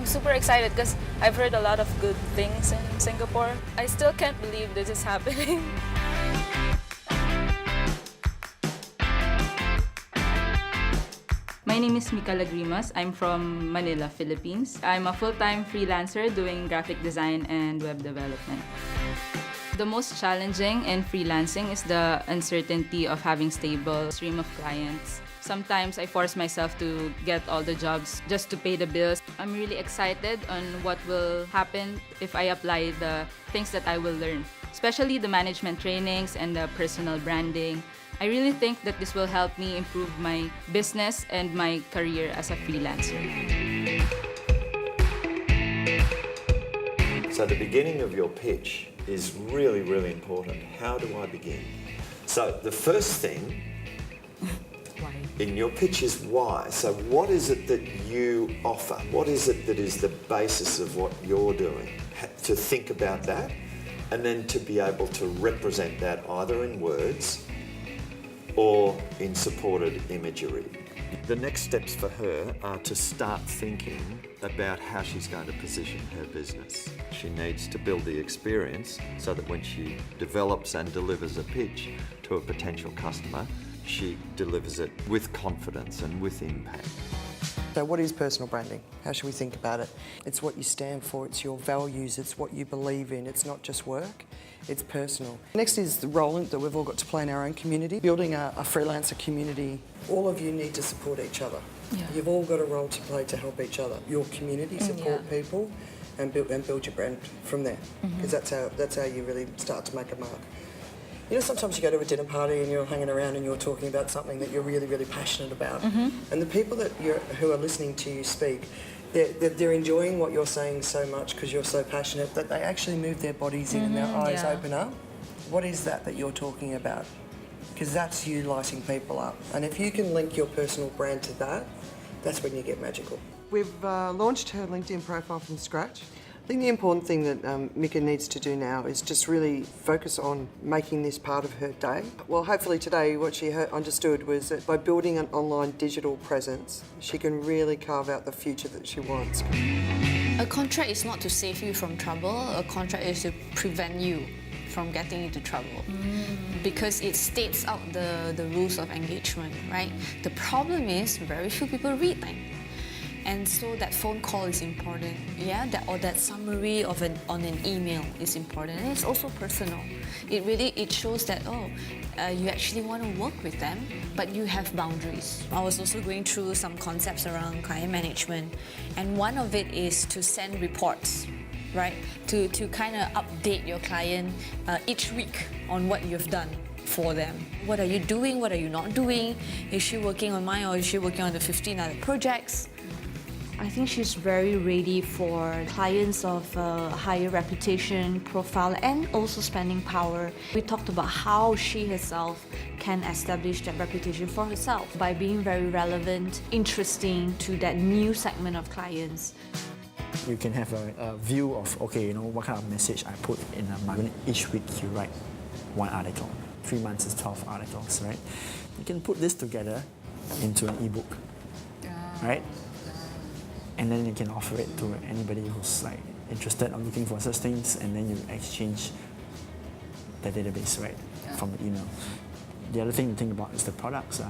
I'm super excited because I've heard a lot of good things in Singapore. I still can't believe this is happening. My name is Mikka. I'm from Manila, Philippines. I'm a full-time freelancer doing graphic design and web development. The most challenging in freelancing is the uncertainty of having stable stream of clients. Sometimes I force myself to get all the jobs just to pay the bills. I'm really excited on what will happen if I apply the things that I will learn, especially the management trainings and the personal branding. I really think that this will help me improve my business and my career as a freelancer. So the beginning of your pitch is really, really important. How do I begin? So the first thing in your pitch is why. So what is it that you offer? What is it that is the basis of what you're doing? To think about that and then to be able to represent that either in words or in supported imagery. The next steps for her are to start thinking about how she's going to position her business. She needs to build the experience so that when she develops and delivers a pitch to a potential customer, she delivers it with confidence and with impact. So what is personal branding? How should we think about it? It's what you stand for, it's your values, it's what you believe in. It's not just work, it's personal. Next is the role that we've all got to play in our own community. Building a freelancer community, all of you need to support each other. Yeah. You've all got a role to play to help each other. Your community, support people and build your brand from there. Because that's how you really start to make a mark. You know, sometimes you go to a dinner party and you're hanging around and you're talking about something that you're really, really passionate about. And the people who are listening to you speak, they're enjoying what you're saying so much because you're so passionate that they actually move their bodies in and their eyes open up. What is that you're talking about? Because that's you lighting people up. And if you can link your personal brand to that, that's when you get magical. We've launched her LinkedIn profile from scratch. I think the important thing that Mikka needs to do now is just really focus on making this part of her day. Well, hopefully today what she understood was that by building an online digital presence, she can really carve out the future that she wants. A contract is not to save you from trouble, a contract is to prevent you from getting into trouble. Because it states out the rules of engagement, right? The problem is very few people read them. And so that phone call is important, or that summary on an email is important. And it's also personal. It shows that, you actually want to work with them, but you have boundaries. I was also going through some concepts around client management, and one of it is to send reports, right? To kind of update your client each week on what you've done for them. What are you doing? What are you not doing? Is she working on mine or is she working on the 15 other projects? I think she's very ready for clients of higher reputation, profile, and also spending power. We talked about how she herself can establish that reputation for herself by being very relevant, interesting to that new segment of clients. You can have a view of, what kind of message I put in a month. Each week you write one article. 3 months is 12 articles, right? You can put this together into an ebook, right? And then you can offer it to anybody who's interested or looking for such things, and then you exchange the database, right, from the email. The other thing to think about is the products,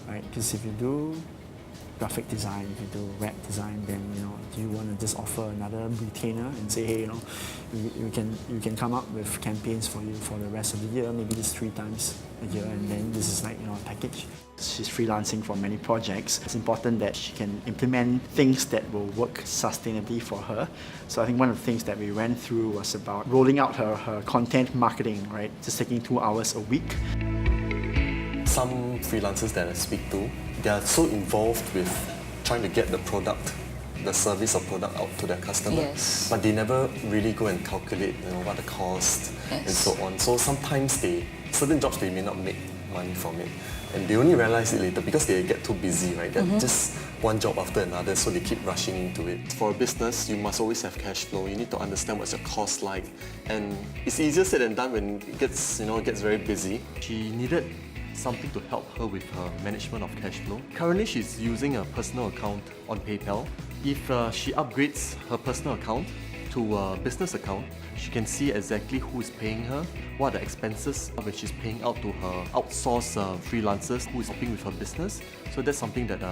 right? Because if you do graphic design, if you do web design, then do you want to just offer another retainer and say, hey, you can come up with campaigns for you for the rest of the year, maybe just 3 times a year, and then this is a package. She's freelancing for many projects. It's important that she can implement things that will work sustainably for her. So I think one of the things that we went through was about rolling out her content marketing, right? Just taking 2 hours a week. Some freelancers that I speak to, they are so involved with trying to get the service or product out to their customer, but they never really go and calculate, what the cost and so on. So sometimes certain jobs they may not make money from it, and they only realize it later because they get too busy, right? They're just one job after another, so they keep rushing into it. For a business, you must always have cash flow. You need to understand what's your cost like, and it's easier said than done when it gets very busy. She needed something to help her with her management of cash flow. Currently, she's using a personal account on PayPal. If she upgrades her personal account to a business account, she can see exactly who is paying her, what are the expenses when she's paying out to her outsourced freelancers who is helping with her business. So that's something that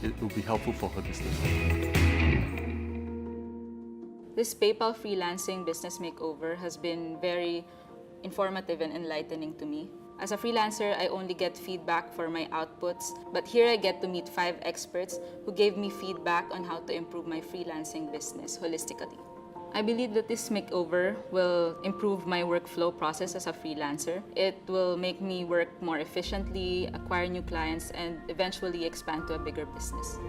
it will be helpful for her business. This PayPal freelancing business makeover has been very informative and enlightening to me. As a freelancer, I only get feedback for my outputs, but here I get to meet 5 experts who gave me feedback on how to improve my freelancing business holistically. I believe that this makeover will improve my workflow process as a freelancer. It will make me work more efficiently, acquire new clients, and eventually expand to a bigger business.